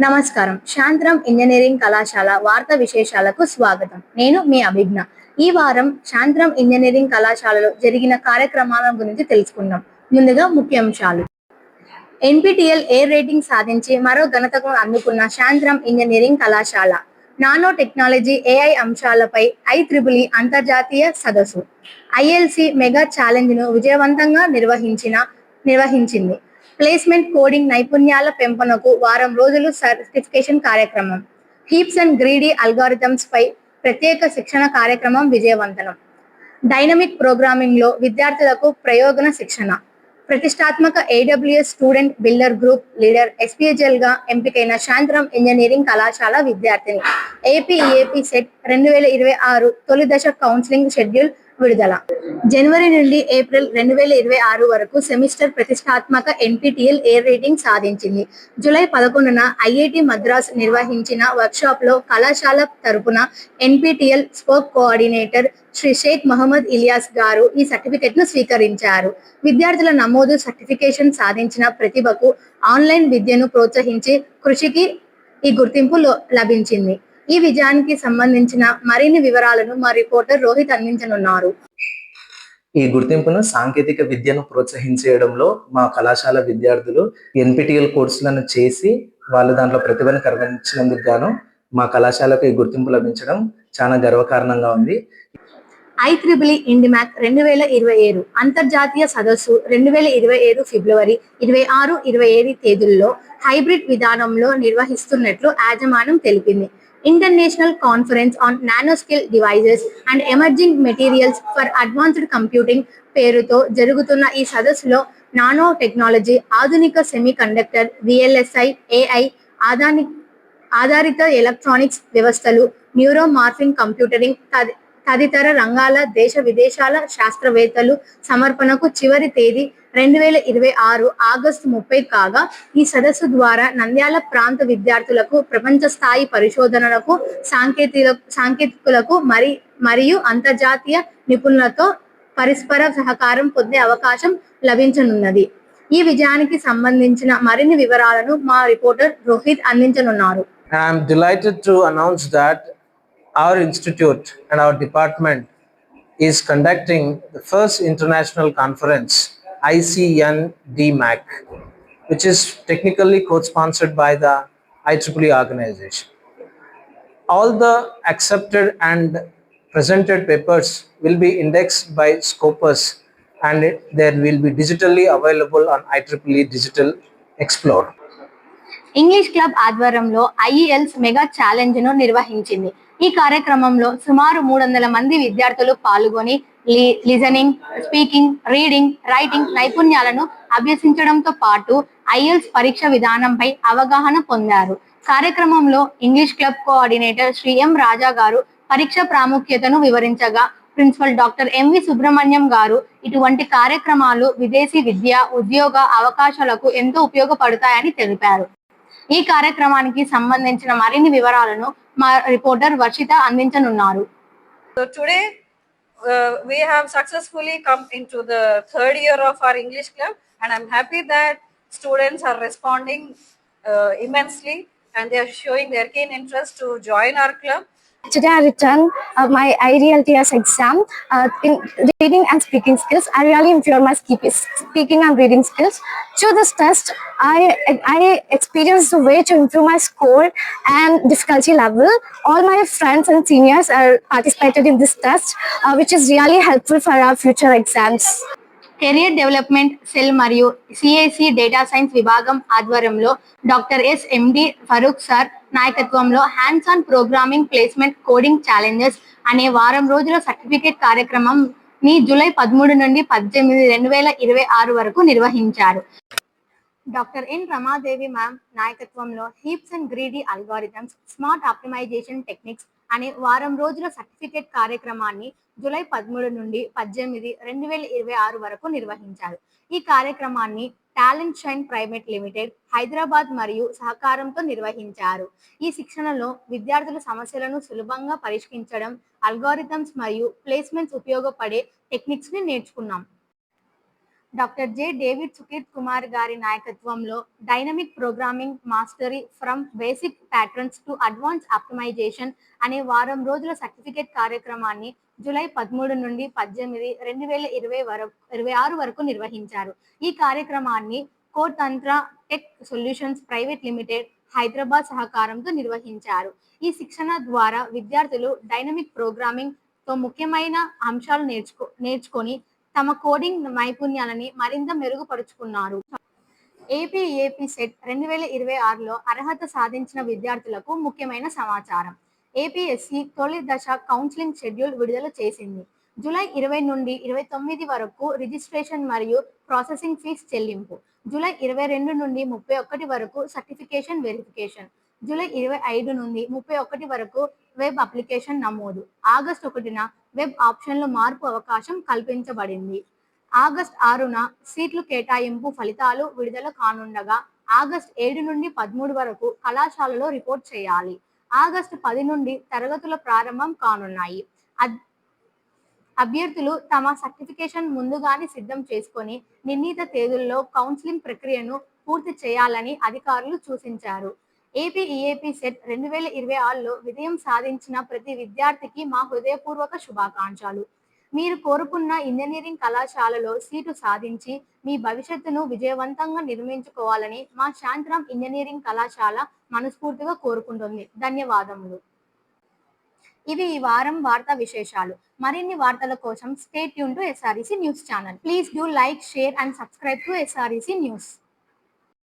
నమస్కారం. శాంతరం ఇంజినీరింగ్ కళాశాల వార్తా విశేషాలకు స్వాగతం. నేను మీ అభిజ్ఞ. ఈ వారం శాంతరం ఇంజినీరింగ్ కళాశాలలో జరిగిన కార్యక్రమాల గురించి తెలుసుకుందాం. ముందుగా ముఖ్యాంశాలు. ఎన్పీటీఎల్ ఎయిర్ రేటింగ్ సాధించి మరో ఘనతకు అందుకున్న శాంతరం ఇంజినీరింగ్ కళాశాల. నానో టెక్నాలజీ, ఏఐ అంశాలపై IEEE అంతర్జాతీయ సదస్సు. ILC మెగా ఛాలెంజ్ను విజయవంతంగా నిర్వహించింది. ప్లేస్మెంట్ కోడింగ్ నైపుణ్యాల పెంపునకు వారం రోజులు సర్టిఫికేషన్ కార్యక్రమం. హీప్స్ అండ్ గ్రీడీ అల్గారిథమ్స్ పై ప్రత్యేక శిక్షణ కార్యక్రమం విజయవంతం. డైనమిక్ ప్రోగ్రామింగ్లో విద్యార్థులకు ప్రయోగన శిక్షణ. ప్రతిష్టాత్మక AWS student builder group leader SPHL గా ఎంపికైన శాంతరం ఇంజనీరింగ్ కళాశాల విద్యార్థిని. AP సెట్ 2026 తొలి దశ కౌన్సిలింగ్ షెడ్యూల్ విడుదల. జనవరి నుండి ఏప్రిల్ 2026 వరకు సెమిస్టర్ ప్రతిష్టాత్మక NPTEL ఎయిర్ రేటింగ్ సాధించింది. జూలై 11న IIT మద్రాస్ నిర్వహించిన వర్క్షాప్లో కళాశాల తరపున NPTEL spoke coordinator Shri Sheikh Mohammed Ilyas గారు ఈ సర్టిఫికెట్ను స్వీకరించారు. విద్యార్థుల నమోదు, సర్టిఫికేషన్, సాధించిన ప్రతిభకు, ఆన్లైన్ విద్యను ప్రోత్సహించి కృషికి ఈ గుర్తింపు లభించింది. ఈ విజయానికి సంబంధించిన మరిన్ని వివరాలను మా రిపోర్టర్ రోహిత్ అందించనున్నారు. ఈ గుర్తింపును సాంకేతిక విద్యను ప్రోత్సహించడంలో మా కళాశాల విద్యార్థులు NPTEL కోర్సులను చేసి వాళ్ళు దాంట్లో ప్రతిభను కనబరిచినందుకు గాను మా కళాశాలకు ఈ గుర్తింపు లభించడం చాలా గర్వకారణంగా ఉంది. IEEE ఇండిమాక్ 2027 అంతర్జాతీయ సదస్సు 2027 ఫిబ్రవరి 26, 27 తేదీల్లో హైబ్రిడ్ విధానంలో నిర్వహిస్తున్నట్లు యాజమాన్యం తెలిపింది. International conference on nanoscale devices and emerging materials for advanced computing పేరుతో జరుగుతున్న ఈ సదస్సులో నానో టెక్నాలజీ, ఆధునిక సెమీ కండక్టర్, VLSI, AI ఆధారిత ఎలక్ట్రానిక్స్ వ్యవస్థలు, న్యూరో మార్ఫింగ్ కంప్యూటరింగ్ తదితర రంగాల దేశ విదేశాల శాస్త్రవేత్తలు సమర్పణకు చివరి తేదీ 2026 ఆగస్టు 30 కాగా, ఈ సదస్సు ద్వారా నంద్యాల ప్రాంత విద్యార్థులకు ప్రపంచ స్థాయి పరిశోధనలకు, సాంకేతికులకు మరియు అంతర్జాతీయ నిపుణులతో పరస్పర సహకారం పొందే అవకాశం లభించనున్నది. ఈ విజయానికి సంబంధించిన మరిన్ని వివరాలను మా రిపోర్టర్ రోహిత్ అందించనున్నారు. I am delighted to announce that our institute and our department is conducting the first international conference, ICN-DMAC, which is technically co-sponsored by the IEEE organization. All the accepted and presented papers will be indexed by Scopus and there will be digitally available on IEEE Digital Explorer. English club ఆధ్వర్యంలో IELTS mega challenge ను నిర్వహించింది. ఈ కార్యక్రమంలో సుమారు 300 మంది విద్యార్థులు పాల్గొని listening, speaking, reading, writing నైపుణ్యాలను అభ్యసించడంతో పాటు IELTS పరీక్ష విధానంపై అవగాహన పొందారు. కార్యక్రమంలో English club coordinator Shri M. Raja గారు పరీక్ష ప్రాముఖ్యతను వివరించగా, ప్రిన్సిపల్ డాక్టర్ MV సుబ్రహ్మణ్యం గారు ఇటువంటి కార్యక్రమాలు విదేశీ విద్య, ఉద్యోగ అవకాశాలకు ఎంతో ఉపయోగపడతాయని తెలిపారు. ఈ కార్యక్రమానికి సంబంధించిన మరిన్ని వివరాలను మా రిపోర్టర్ వర్షిత అందించనున్నారు. So today we have successfully come into the third year of our English club, and I'm happy that students are responding immensely and they are showing their keen interest to join our club. Today I returned my IELTS exam in reading and speaking skills. I really improved my speaking and reading skills. Through this test, I experienced the way to improve my score and difficulty level. All my friends and seniors are participated in this test, which is really helpful for our future exams. Career development cell మరియు CIC data science విభాగం ఆధ్వర్యంలో doctor SMD Farooq sir నాయకత్వంలో hands on programming placement coding challenges అనే వారం రోజుల certificate కార్యక్రమం ని July 13 నుండి 18, 2026 వరకు నిర్వహించారు. Doctor N. రమాదేవి మ్యామ్ నాయకత్వంలో heaps and greedy algorithms, smart optimization techniques అనే వారం రోజుల సర్టిఫికేట్ కార్యక్రమాన్ని జూలై 13 నుండి 18, 2026 వరకు నిర్వహించారు. ఈ కార్యక్రమాన్ని talent shine private limited, Hyderabad మరియు సహకారంతో నిర్వహించారు. ఈ శిక్షణలో విద్యార్థుల సమస్యలను సులభంగా పరిష్కరించడం, అల్గారిథమ్స్ మరియు ప్లేస్మెంట్స్ ఉపయోగపడే టెక్నిక్స్ ని నేర్చుకున్నాం. Doctor J David Sukeeth Kumar గారి నాయకత్వంలో dynamic programming mastery from basic patterns to advance optimization అనే వారం రోజుల సర్టిఫికేట్ కార్యక్రమాన్ని జూలై 13 నుండి 18 2026 వరకు నిర్వహించారు. ఈ కార్యక్రమాన్ని కోడ్ తంత్ర tech solutions private limited Hyderabad సహకారంతో నిర్వహించారు. ఈ శిక్షణ ద్వారా విద్యార్థులు డైనమిక్ ప్రోగ్రామింగ్ తో ముఖ్యమైన అంశాలు నేర్చుకొని తమ కోడింగ్ నైపుణ్యాలని మరింత మెరుగుపరుచుకున్నారు. ఏపీ సెట్ 2026లో అర్హత సాధించిన విద్యార్థులకు ముఖ్యమైన సమాచారం. ఏపీఎస్సి తొలి దశ కౌన్సిలింగ్ షెడ్యూల్ విడుదల చేసింది. జూలై 20 నుండి 29 వరకు రిజిస్ట్రేషన్ మరియు ప్రాసెసింగ్ ఫీజ్ చెల్లింపు. జూలై 22 నుండి 31 వరకు సర్టిఫికేషన్ వెరిఫికేషన్. జూలై 25 నుండి 31 వరకు వెబ్ అప్లికేషన్ నమోదు. ఆగస్టు 1న వెబ్ ఆప్షన్లు మార్పు అవకాశం కల్పించబడింది. ఆగస్టు 6న సీట్లు కేటాయింపు ఫలితాలు విడుదల కానుండగా ఆగస్టు 7 నుండి 13 వరకు కళాశాలలో రిపోర్ట్ చేయాలి. ఆగస్టు 10 నుండి తరగతుల ప్రారంభం కానున్నాయి. అభ్యర్థులు తమ సర్టిఫికేషన్ ముందుగానే సిద్ధం చేసుకొని నిర్ణీత తేదీల్లో కౌన్సిలింగ్ ప్రక్రియను పూర్తి చేయాలని అధికారులు సూచించారు. ఏపీ సెట్ 2026లో విజయం సాధించిన ప్రతి విద్యార్థికి మా హృదయపూర్వక శుభాకాంక్షలు. మీరు కోరుకున్న ఇంజనీరింగ్ కళాశాలలో సీటు సాధించి మీ భవిష్యత్తును విజయవంతంగా నిర్మించుకోవాలని మా శాంతిరామ్ ఇంజనీరింగ్ కళాశాల మనస్ఫూర్తిగా కోరుకుంటుంది. ధన్యవాదములు. ఇవి ఈ వారం వార్తా విశేషాలు. మరిన్ని వార్తల కోసం stay tune to SREC news channel. Please do like, share and subscribe to SREC news.